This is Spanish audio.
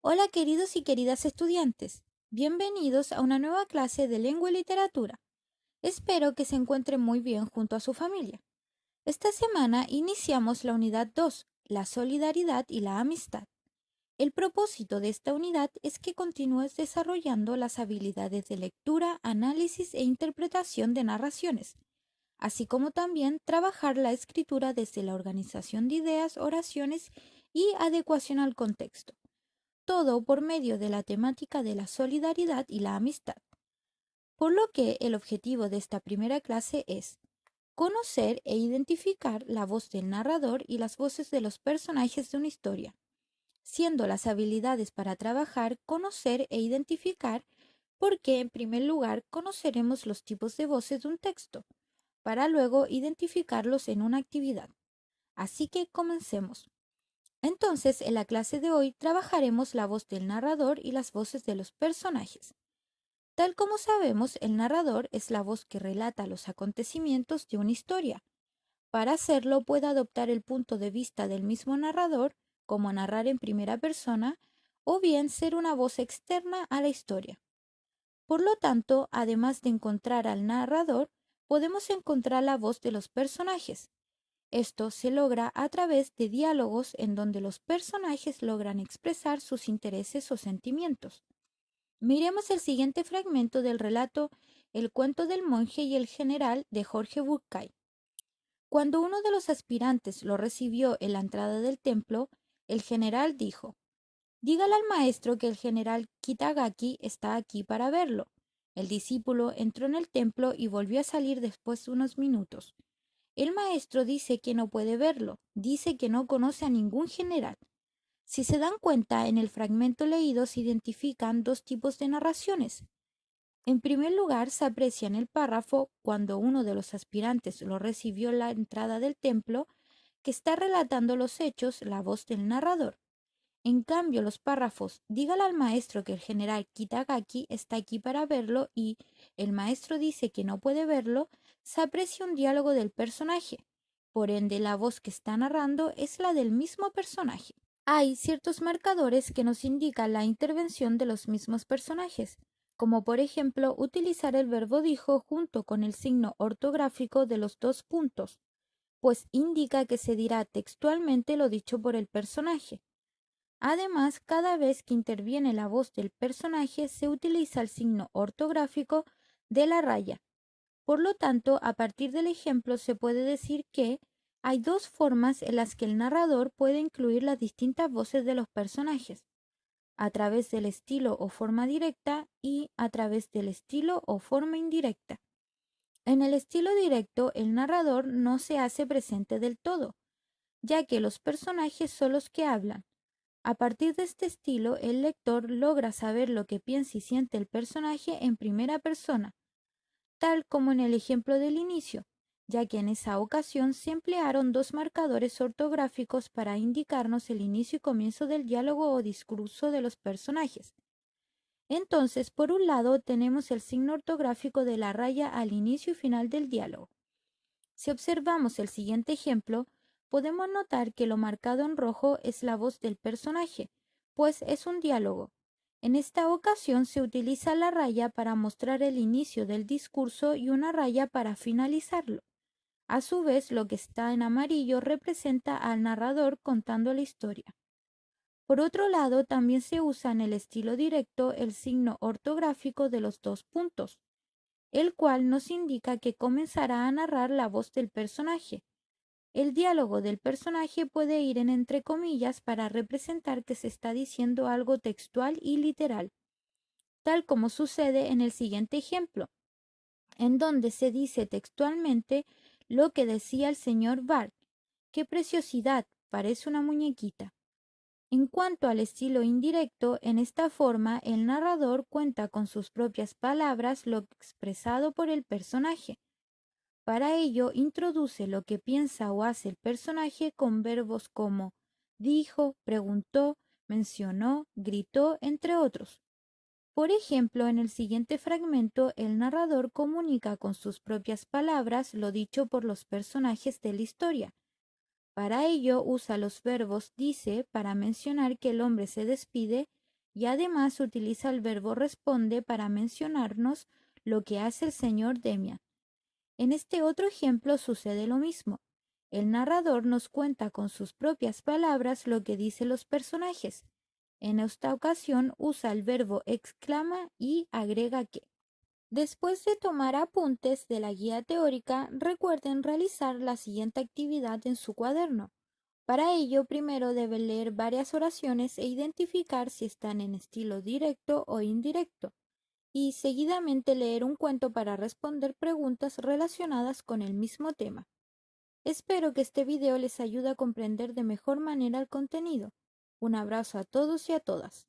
Hola queridos y queridas estudiantes, bienvenidos a una nueva clase de lengua y literatura. Espero que se encuentren muy bien junto a su familia. Esta semana iniciamos la unidad 2, la solidaridad y la amistad. El propósito de esta unidad es que continúes desarrollando las habilidades de lectura, análisis e interpretación de narraciones, así como también trabajar la escritura desde la organización de ideas, oraciones y adecuación al contexto, todo por medio de la temática de la solidaridad y la amistad. Por lo que el objetivo de esta primera clase es conocer e identificar la voz del narrador y las voces de los personajes de una historia, siendo las habilidades para trabajar, conocer e identificar, porque en primer lugar conoceremos los tipos de voces de un texto, para luego identificarlos en una actividad. Así que comencemos. Entonces, en la clase de hoy trabajaremos la voz del narrador y las voces de los personajes. Tal como sabemos, el narrador es la voz que relata los acontecimientos de una historia. Para hacerlo puede adoptar el punto de vista del mismo narrador, como narrar en primera persona, o bien ser una voz externa a la historia. Por lo tanto, además de encontrar al narrador, podemos encontrar la voz de los personajes. Esto se logra a través de diálogos en donde los personajes logran expresar sus intereses o sentimientos. Miremos el siguiente fragmento del relato El cuento del monje y el general de Jorge Bucay. Cuando uno de los aspirantes lo recibió en la entrada del templo, el general dijo: Dígale al maestro que el general Kitagaki está aquí para verlo. El discípulo entró en el templo y volvió a salir después de unos minutos. El maestro dice que no puede verlo, dice que no conoce a ningún general. Si se dan cuenta, en el fragmento leído se identifican dos tipos de narraciones. En primer lugar, se aprecia en el párrafo cuando uno de los aspirantes lo recibió en la entrada del templo, que está relatando los hechos, la voz del narrador. En cambio, los párrafos dígale al maestro que el general Kitagaki está aquí para verlo y el maestro dice que no puede verlo, se aprecia un diálogo del personaje. Por ende, la voz que está narrando es la del mismo personaje. Hay ciertos marcadores que nos indican la intervención de los mismos personajes, como por ejemplo utilizar el verbo dijo junto con el signo ortográfico de los dos puntos, pues indica que se dirá textualmente lo dicho por el personaje. Además, cada vez que interviene la voz del personaje se utiliza el signo ortográfico de la raya. Por lo tanto, a partir del ejemplo se puede decir que hay dos formas en las que el narrador puede incluir las distintas voces de los personajes: a través del estilo o forma directa y a través del estilo o forma indirecta. En el estilo directo, el narrador no se hace presente del todo, ya que los personajes son los que hablan. A partir de este estilo, el lector logra saber lo que piensa y siente el personaje en primera persona, tal como en el ejemplo del inicio, ya que en esa ocasión se emplearon dos marcadores ortográficos para indicarnos el inicio y comienzo del diálogo o discurso de los personajes. Entonces, por un lado, tenemos el signo ortográfico de la raya al inicio y final del diálogo. Si observamos el siguiente ejemplo, podemos notar que lo marcado en rojo es la voz del personaje, pues es un diálogo. En esta ocasión se utiliza la raya para mostrar el inicio del discurso y una raya para finalizarlo. A su vez, lo que está en amarillo representa al narrador contando la historia. Por otro lado, también se usa en el estilo directo el signo ortográfico de los dos puntos, el cual nos indica que comenzará a narrar la voz del personaje. El diálogo del personaje puede ir en entre comillas para representar que se está diciendo algo textual y literal, tal como sucede en el siguiente ejemplo, en donde se dice textualmente lo que decía el señor Bart: ¡Qué preciosidad! Parece una muñequita. En cuanto al estilo indirecto, en esta forma el narrador cuenta con sus propias palabras lo expresado por el personaje. Para ello, introduce lo que piensa o hace el personaje con verbos como dijo, preguntó, mencionó, gritó, entre otros. Por ejemplo, en el siguiente fragmento, el narrador comunica con sus propias palabras lo dicho por los personajes de la historia. Para ello, usa los verbos dice para mencionar que el hombre se despide y además utiliza el verbo responde para mencionarnos lo que hace el señor Demian. En este otro ejemplo sucede lo mismo. El narrador nos cuenta con sus propias palabras lo que dicen los personajes. En esta ocasión usa el verbo exclama y agrega que. Después de tomar apuntes de la guía teórica, recuerden realizar la siguiente actividad en su cuaderno. Para ello, primero deben leer varias oraciones e identificar si están en estilo directo o indirecto, y seguidamente leer un cuento para responder preguntas relacionadas con el mismo tema. Espero que este video les ayude a comprender de mejor manera el contenido. Un abrazo a todos y a todas.